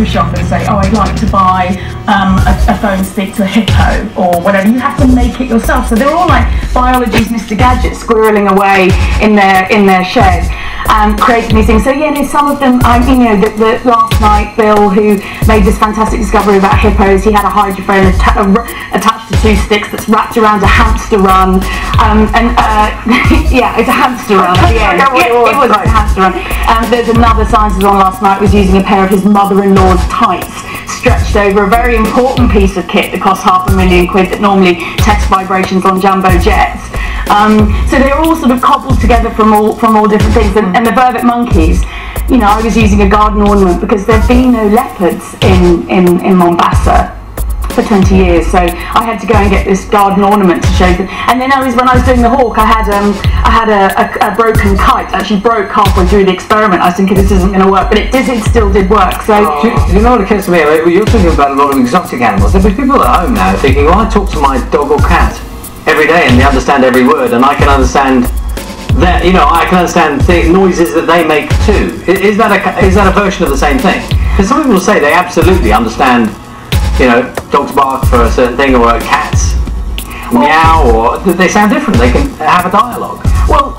to a shop and say, oh, I'd like to buy a phone stick to a hippo or whatever. You have to make it yourself. So they're all like biology's Mr. Gadget, squirreling away in their shed, creating these things. So yeah, there's some of them. You know, the last night, Bill, who made this fantastic discovery about hippos, he had a hydrophone attached to two sticks that's wrapped around a hamster run, yeah, it's a hamster run at the end. It was a hamster run. There's another scientist on last night was using a pair of his mother-in-law's tights stretched over a very important piece of kit that costs £500,000 that normally tests vibrations on jumbo jets. So they're all sort of cobbled together from all different things. And the vervet monkeys, you know, I was using a garden ornament because there'd been no leopards in Mombasa for 20 years, so I had to go and get this garden ornament to show them. And then when I was doing the hawk, I had a broken kite. Actually broke halfway through the experiment. I was thinking this isn't going to work, but it still did work. So you know what occurs to me? Like, you're talking about a lot of exotic animals. There'll be people at home now thinking, well, I talk to my dog or cat every day and they understand every word, and I can understand that, you know, I can understand noises that they make too. Is that a version of the same thing? Because some people say they absolutely understand, you know, dogs bark for a certain thing, or cats meow, or they sound different. They can have a dialogue. Well,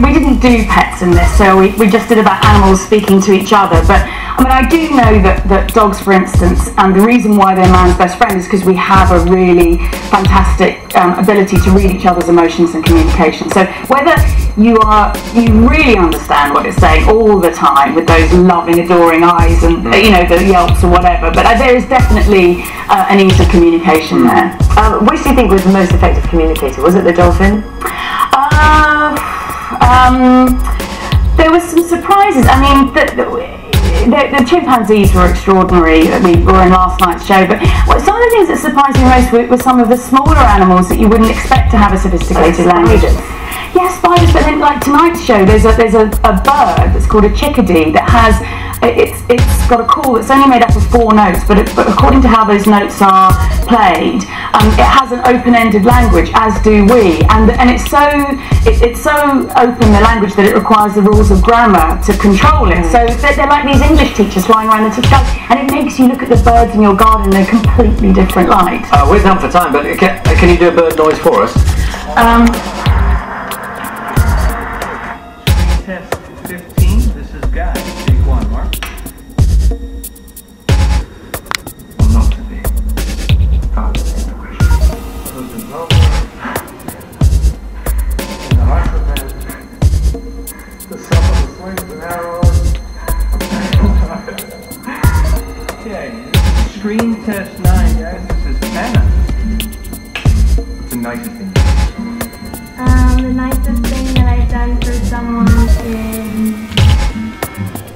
we didn't do pets in this, so we just did about animals speaking to each other. But I mean, I do know that dogs, for instance, and the reason why they're man's best friend is because we have a really fantastic ability to read each other's emotions and communication. So whether you really understand what it's saying all the time with those loving, adoring eyes and you know, the yelps or whatever, but there is definitely an ease of communication there. Which do you think was the most effective communicator? Was it the dolphin? There were some surprises. I mean, the chimpanzees were extraordinary that we were in last night's show, but some of the things that surprised me most were some of the smaller animals that you wouldn't expect to have a sophisticated language. Yes, spiders, but then like tonight's show, there's a bird that's called a chickadee that has, it's got a call that's only made up of 4 notes, but according to how those notes are played, it has an open-ended language, as do we, and it's so open, the language, that it requires the rules of grammar to control it. So they're like these English teachers flying around the sky, and it makes you look at the birds in your garden in a completely different light. We're done for time, but can you do a bird noise for us? Test 15, this is Guy. Take 1, Mark. Well, not to be. Probably the question. In the alphabet, the sum of the slings and arrows. Okay, screen test 9, guys. This is Anna. What's the nicest thing? The nicest thing that I've done for someone is...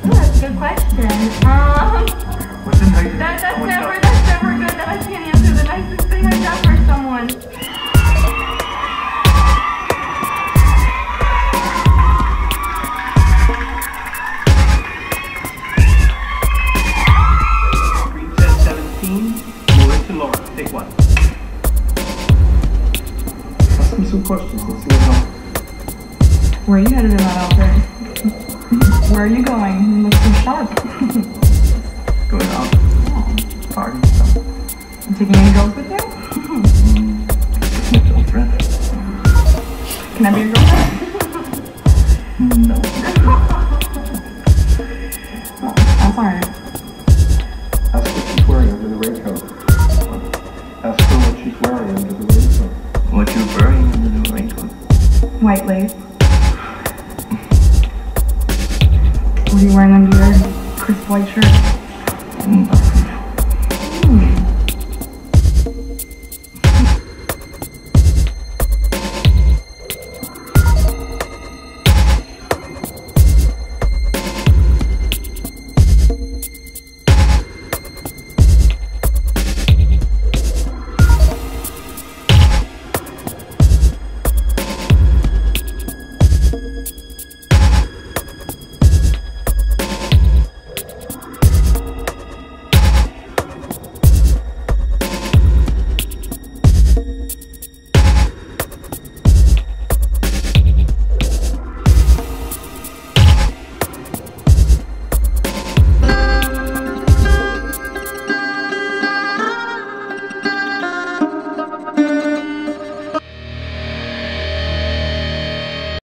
Oh, that's a good question. What's the nicest That's never good that I can't answer the nicest thing I've done for someone. Screen test 17, move it to Laura. Take 1. Ask me some questions, let's see what happens. Where are you headed in that outfit? Where are you going? You look so sharp. Going out. Oh, party stuff. You taking any girls with you? Just my girlfriend. Can I be your girlfriend? No. Oh, that's alright. Ask what she's wearing under the raincoat. Ask her what she's wearing under the raincoat. What you're wearing under the raincoat? White lace. What are you wearing under your crisp white shirt?